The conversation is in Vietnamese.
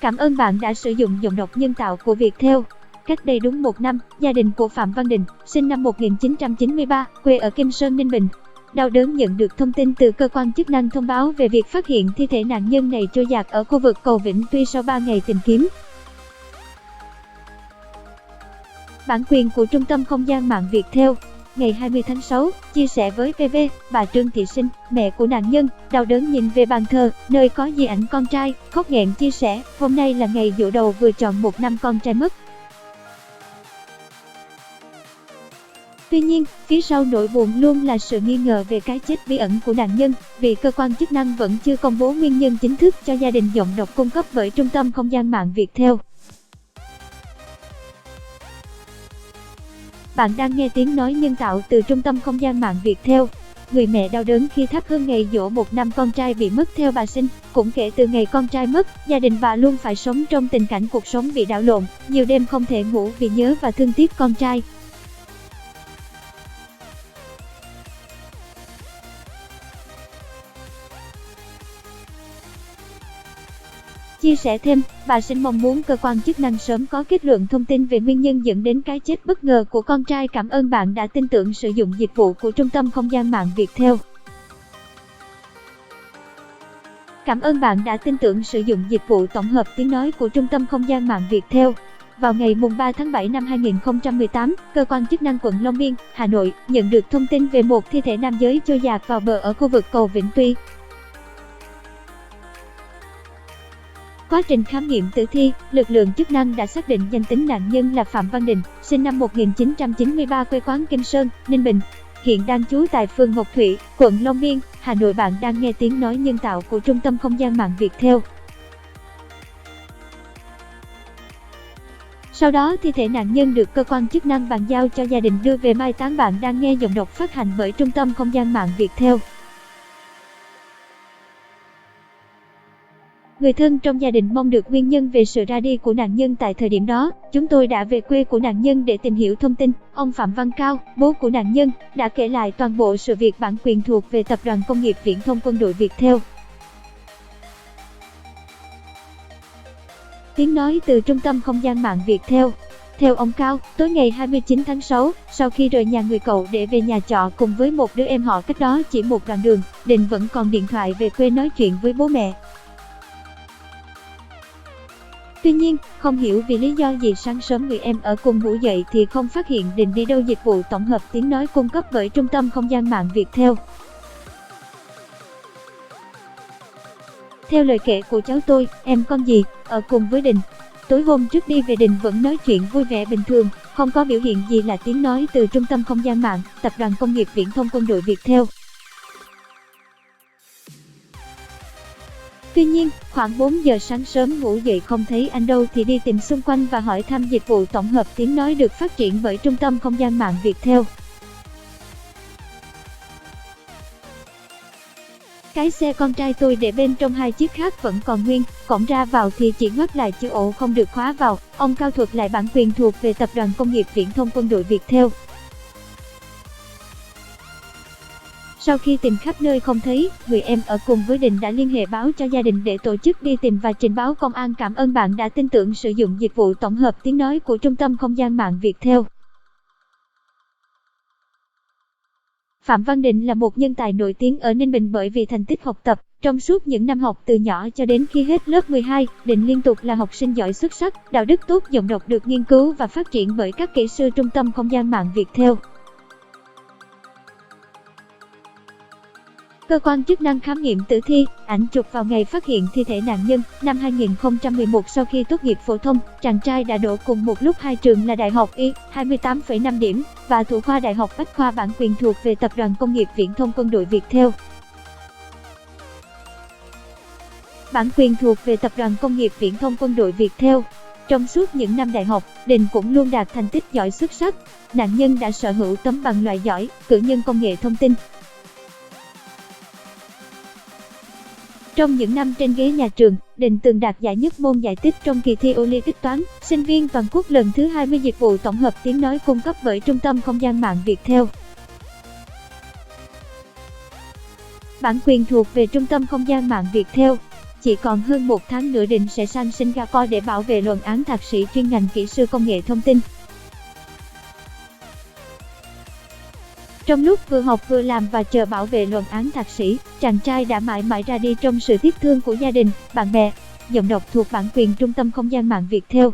Cảm ơn bạn đã sử dụng giọng đọc nhân tạo của Viettel. Cách đây đúng 1 năm, gia đình của Phạm Văn Định, sinh năm 1993, quê ở Kim Sơn, Ninh Bình, đau đớn nhận được thông tin từ cơ quan chức năng thông báo về việc phát hiện thi thể nạn nhân này trôi dạt ở khu vực cầu Vĩnh Tuy sau 3 ngày tìm kiếm. Bản quyền của Trung tâm Không gian mạng Viettel. Ngày 20 tháng 6, chia sẻ với PV, bà Trương Thị Sinh, mẹ của nạn nhân, đau đớn nhìn về bàn thờ, nơi có di ảnh con trai, khóc nghẹn chia sẻ, hôm nay là ngày giỗ đầu vừa tròn 1 năm con trai mất. Tuy nhiên, phía sau nỗi buồn luôn là sự nghi ngờ về cái chết bí ẩn của nạn nhân, vì cơ quan chức năng vẫn chưa công bố nguyên nhân chính thức cho gia đình giọng đọc cung cấp bởi Trung tâm Không gian mạng Viettel. Bạn đang nghe tiếng nói nhân tạo từ Trung tâm Không gian mạng Viettel. Người mẹ đau đớn khi thắp hương ngày giỗ 1 năm con trai bị mất. Theo bà Sinh, cũng kể từ ngày con trai mất, gia đình bà luôn phải sống trong tình cảnh cuộc sống bị đảo lộn, nhiều đêm không thể ngủ vì nhớ và thương tiếc con trai. Chia sẻ thêm, bà Sinh mong muốn cơ quan chức năng sớm có kết luận thông tin về nguyên nhân dẫn đến cái chết bất ngờ của con trai. Cảm ơn bạn đã tin tưởng sử dụng dịch vụ của Trung tâm Không gian mạng Viettel. Cảm ơn bạn đã tin tưởng sử dụng dịch vụ tổng hợp tiếng nói của Trung tâm Không gian mạng Viettel. Vào ngày 3 tháng 7 năm 2018, cơ quan chức năng quận Long Biên, Hà Nội nhận được thông tin về một thi thể nam giới trôi dạt vào bờ ở khu vực cầu Vĩnh Tuy. Quá trình khám nghiệm tử thi, lực lượng chức năng đã xác định danh tính nạn nhân là Phạm Văn Định, sinh năm 1993, quê quán Kim Sơn, Ninh Bình, hiện đang trú tại phường Ngọc Thụy, quận Long Biên, Hà Nội. Bạn đang nghe tiếng nói nhân tạo của Trung tâm Không gian mạng Viettel. Sau đó, thi thể nạn nhân được cơ quan chức năng bàn giao cho gia đình đưa về mai táng. Bạn đang nghe giọng đọc phát hành bởi Trung tâm Không gian mạng Viettel. Người thân trong gia đình mong được nguyên nhân về sự ra đi của nạn nhân tại thời điểm đó. Chúng tôi đã về quê của nạn nhân để tìm hiểu thông tin. Ông Phạm Văn Cao, bố của nạn nhân, đã kể lại toàn bộ sự việc. Bản quyền thuộc về Tập đoàn Công nghiệp Viễn thông Quân đội Viettel. Tiếng nói từ Trung tâm Không gian mạng Viettel. Theo ông Cao, tối ngày 29 tháng 6, sau khi rời nhà người cậu để về nhà trọ cùng với một đứa em họ cách đó chỉ một đoạn đường, Định vẫn còn điện thoại về quê nói chuyện với bố mẹ. Tuy nhiên, không hiểu vì lý do gì sáng sớm người em ở cùng ngủ dậy thì không phát hiện Định đi đâu. Dịch vụ tổng hợp tiếng nói cung cấp bởi Trung tâm Không gian mạng Viettel. Theo lời kể của cháu tôi, em con dì, ở cùng với Định. Tối hôm trước đi về Định vẫn nói chuyện vui vẻ bình thường, không có biểu hiện gì là tiếng nói từ Trung tâm Không gian mạng, Tập đoàn Công nghiệp Viễn thông Quân đội Viettel. Tuy nhiên, khoảng 4 giờ sáng sớm ngủ dậy không thấy anh đâu thì đi tìm xung quanh và hỏi thăm. Dịch vụ tổng hợp tiếng nói được phát triển bởi Trung tâm Không gian mạng Viettel. Cái xe con trai tôi để bên trong 2 chiếc khác vẫn còn nguyên, cổng ra vào thì chỉ ngoắt lại chữ ổ không được khóa vào. Ông Cao thuật lại bản quyền thuộc về Tập đoàn Công nghiệp Viễn thông Quân đội Viettel. Sau khi tìm khắp nơi không thấy, người em ở cùng với Định đã liên hệ báo cho gia đình để tổ chức đi tìm và trình báo công an. Cảm ơn bạn đã tin tưởng sử dụng dịch vụ tổng hợp tiếng nói của Trung tâm Không gian mạng Viettel. Phạm Văn Định là một nhân tài nổi tiếng ở Ninh Bình bởi vì thành tích học tập. Trong suốt những năm học từ nhỏ cho đến khi hết lớp 12, Định liên tục là học sinh giỏi xuất sắc, đạo đức tốt. Giọng đọc được nghiên cứu và phát triển bởi các kỹ sư Trung tâm Không gian mạng Viettel. Cơ quan chức năng khám nghiệm tử thi, ảnh chụp vào ngày phát hiện thi thể nạn nhân. Năm 2011, sau khi tốt nghiệp phổ thông, chàng trai đã đỗ cùng một lúc 2 trường là Đại học Y 28,5 điểm và Thủ khoa Đại học Bách khoa. Bản quyền thuộc về Tập đoàn Công nghiệp Viễn thông Quân đội Viettel. Bản quyền thuộc về Tập đoàn Công nghiệp Viễn thông Quân đội Viettel. Trong suốt những năm đại học, Định cũng luôn đạt thành tích giỏi xuất sắc. Nạn nhân đã sở hữu tấm bằng loại giỏi, cử nhân công nghệ thông tin. Trong những năm trên ghế nhà trường, Định từng đạt giải nhất môn giải tích trong kỳ thi Olympic toán sinh viên toàn quốc lần thứ 20. Dịch vụ tổng hợp tiếng nói cung cấp bởi Trung tâm Không gian mạng Viettel. Bản quyền thuộc về Trung tâm Không gian mạng Viettel. Chỉ còn hơn 1 tháng nữa Định sẽ sang Singapore để bảo vệ luận án thạc sĩ chuyên ngành kỹ sư công nghệ thông tin. Trong lúc vừa học vừa làm và chờ bảo vệ luận án thạc sĩ, chàng trai đã mãi mãi ra đi trong sự tiếc thương của gia đình, bạn bè. Giọng đọc thuộc bản quyền Trung tâm Không gian mạng Viettel.